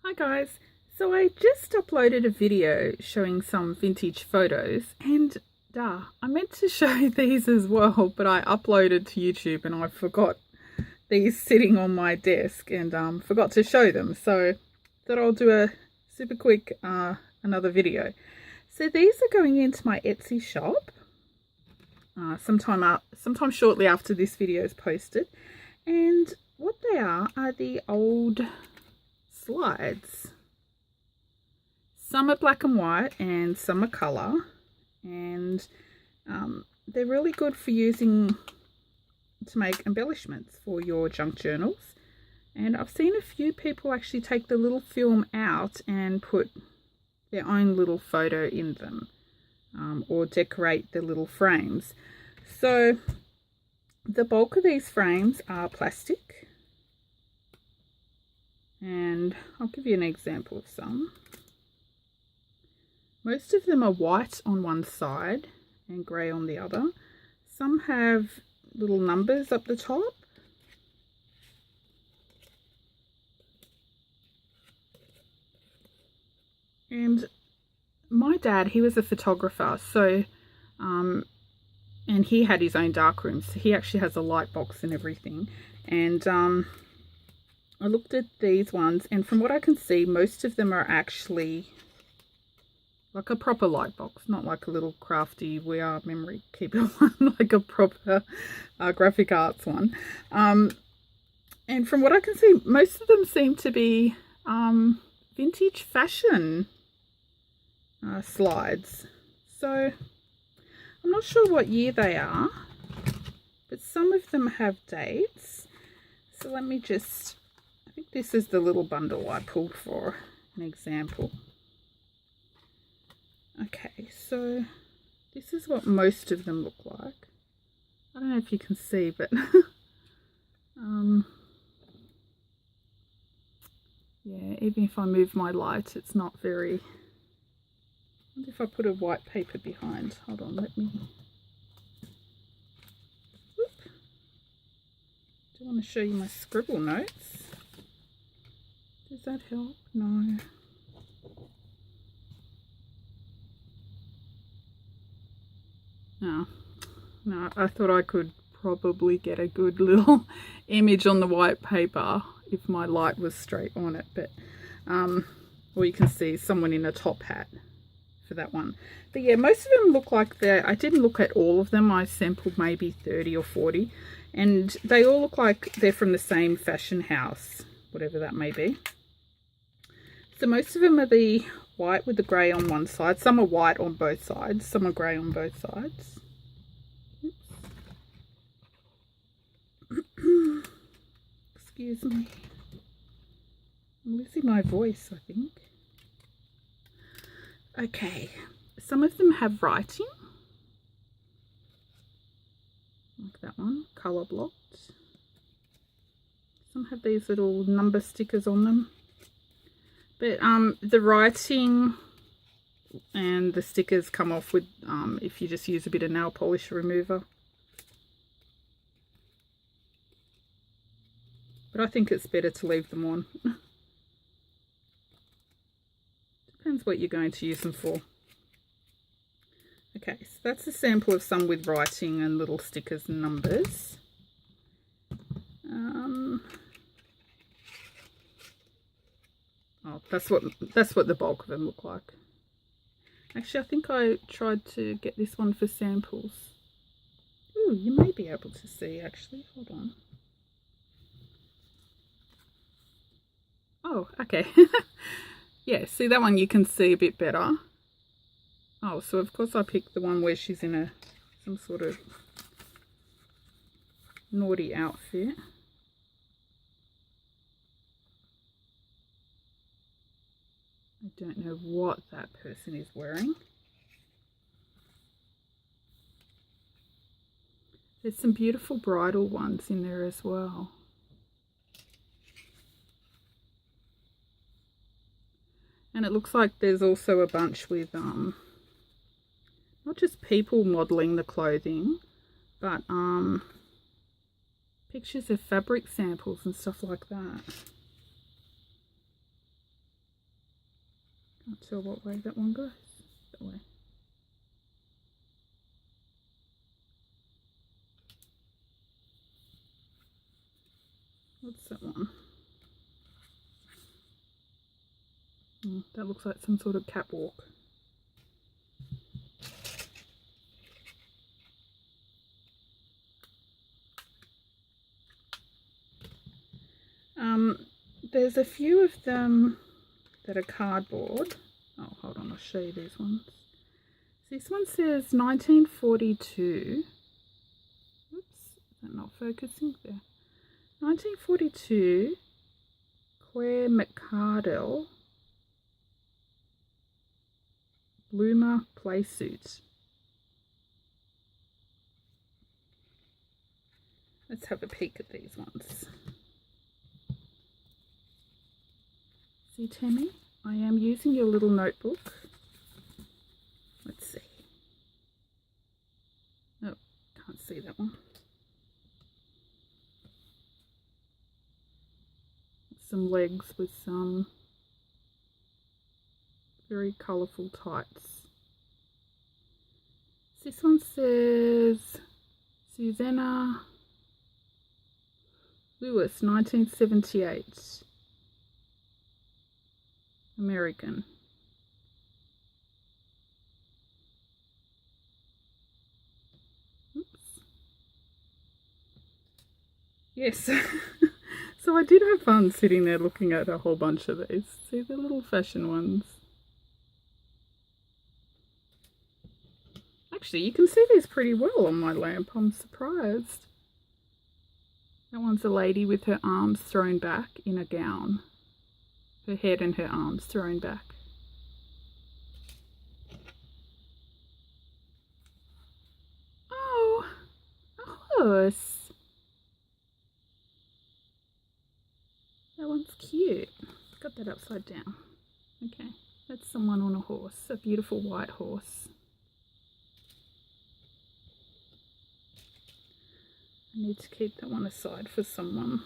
Hi guys, so I just uploaded a video showing some vintage photos and I meant to show these as well, but I uploaded to YouTube and I forgot these sitting on my desk and forgot to show them, so thought I'll do a super quick another video. So these are going into my Etsy shop sometime shortly after this video is posted, and what they are the old slides. Some are black and white and some are colour, and they're really good for using to make embellishments for your junk journals. And I've seen a few people actually take the little film out and put their own little photo in them, or decorate the little frames. So the bulk of these frames are plastic, and I'll give you an example of some. Most of them are white on one side and grey on the other. Some have little numbers up the top. And my dad, he was a photographer, so and he had his own darkroom, so he actually has a light box and everything. And I looked at these ones, and from what I can see, most of them are actually like a proper light box, not like a little crafty We Are memory keeper one, like a proper graphic arts one. And from what I can see, most of them seem to be vintage fashion slides. So I'm not sure what year they are, but some of them have dates. So let me just, I think this is the little bundle I pulled for an example. Okay, so this is what most of them look like. I don't know if you can see, but yeah, even if I move my light, it's not very... I wonder if I put a white paper behind. Hold on, let me... Whoop. Do I want to show you my scribble notes? Does that help? No. No, I thought I could probably get a good little image on the white paper if my light was straight on it, but or you can see someone in a top hat for that one. But yeah, most of them look like I didn't look at all of them. I sampled maybe 30 or 40, and they all look like they're from the same fashion house, whatever that may be. So most of them are the white with the grey on one side. Some are white on both sides, some are grey on both sides. Excuse me, I'm losing my voice, I think. Okay, some of them have writing, like that one, colour blocked. Some have these little number stickers on them, but the writing and the stickers come off with if you just use a bit of nail polish remover. But I think it's better to leave them on. Depends what you're going to use them for. Okay, so that's a sample of some with writing and little stickers and numbers. Oh, that's what the bulk of them look like. Actually, I think I tried to get this one for samples. Ooh, you may be able to see actually. Hold on. Oh, okay. Yeah, see that one you can see a bit better. Oh, so of course I picked the one where she's in some sort of naughty outfit. I don't know what that person is wearing. There's some beautiful bridal ones in there as well. And it looks like there's also a bunch with not just people modelling the clothing, but pictures of fabric samples and stuff like that. Not sure what way that one goes. That way. What's that one? That looks like some sort of catwalk. There's a few of them that are cardboard. Oh, hold on, I'll show you these ones. This one says 1942. Oops, is that not focusing there? 1942, Claire McCardell, Bloomer Playsuit. Let's have a peek at these ones. See, Tammy, I am using your little notebook. Let's see. Oh, can't see that one. Some legs with some very colourful tights. This one says Susanna Lewis, 1978. American. Oops. Yes. So I did have fun sitting there looking at a whole bunch of these. See the little fashion ones. Actually, you can see these pretty well on my lamp. I'm surprised. That one's a lady with her arms thrown back in a gown. Her head and her arms thrown back. Oh, a horse. That one's cute. Got that upside down. Okay, that's someone on a horse, a beautiful white horse. I need to keep that one aside for someone.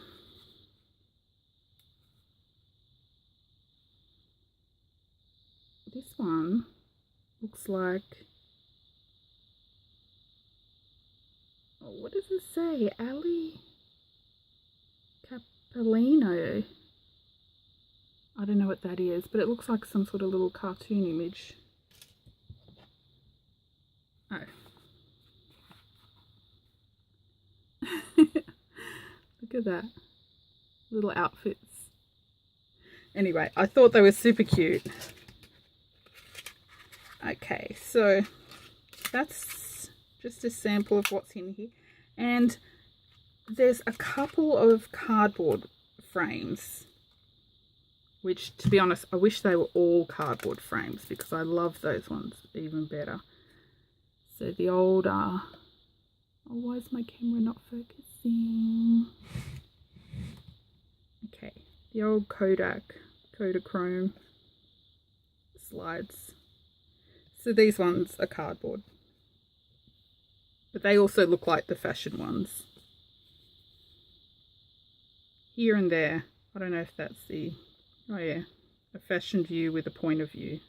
This one looks like, oh, what does it say? Ali Capellino. I don't know what that is, but it looks like some sort of little cartoon image. Oh. Look at that. Little outfits. Anyway, I thought they were super cute. Okay, so that's just a sample of what's in here. And there's a couple of cardboard frames, which, to be honest, I wish they were all cardboard frames because I love those ones even better. So the old, oh, why is my camera not focusing? Okay, the old Kodachrome slides. So these ones are cardboard, but they also look like the fashion ones. Here and there, I don't know if that's the, oh yeah, a fashion view with a point of view.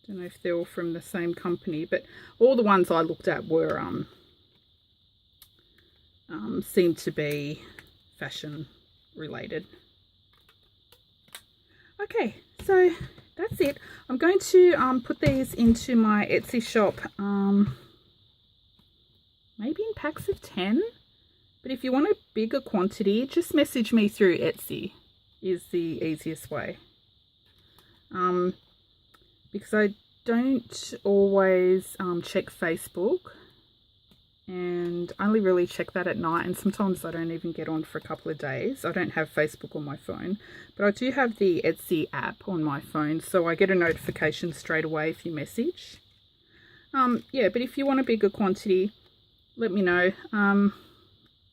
Don't know if they're all from the same company, but all the ones I looked at were seemed to be fashion related. Okay, so that's it. I'm going to put these into my Etsy shop, maybe in packs of 10. But if you want a bigger quantity, just message me through Etsy is the easiest way. Because I don't always check Facebook, and I only really check that at night, and sometimes I don't even get on for a couple of days. I don't have Facebook on my phone, but I do have the Etsy app on my phone, so I get a notification straight away if you message. Yeah, but if you want a bigger quantity, let me know.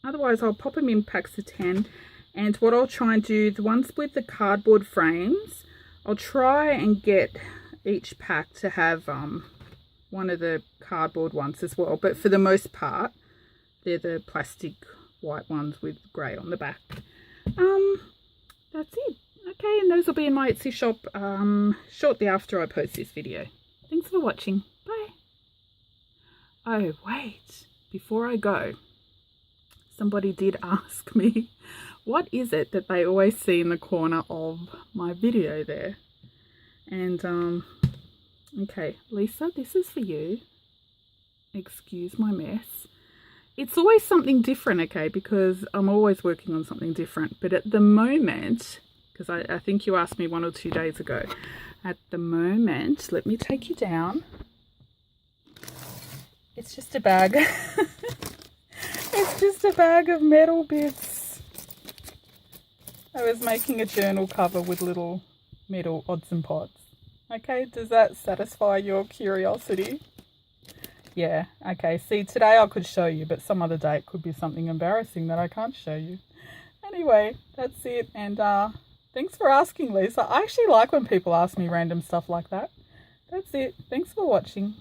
Otherwise, I'll pop them in packs of 10, and what I'll try and do, the ones with the cardboard frames, I'll try and get each pack to have one of the cardboard ones as well, but for the most part they're the plastic white ones with grey on the back. That's it. Okay, and those will be in my Etsy shop shortly after I post this video. Thanks for watching. Bye. Oh, wait. Before I go, somebody did ask me, what is it that they always see in the corner of my video there? And, okay, Lisa, this is for you. Excuse my mess. It's always something different, okay, because I'm always working on something different. But at the moment, because I think you asked me 1 or 2 days ago, at the moment, let me take you down. It's just a bag. It's just a bag of metal bits. I was making a journal cover with little metal odds and pods. Okay, does that satisfy your curiosity? Yeah, okay. See, today I could show you, but some other day it could be something embarrassing that I can't show you. Anyway, that's it. And thanks for asking, Lisa. I actually like when people ask me random stuff like that. That's it. Thanks for watching.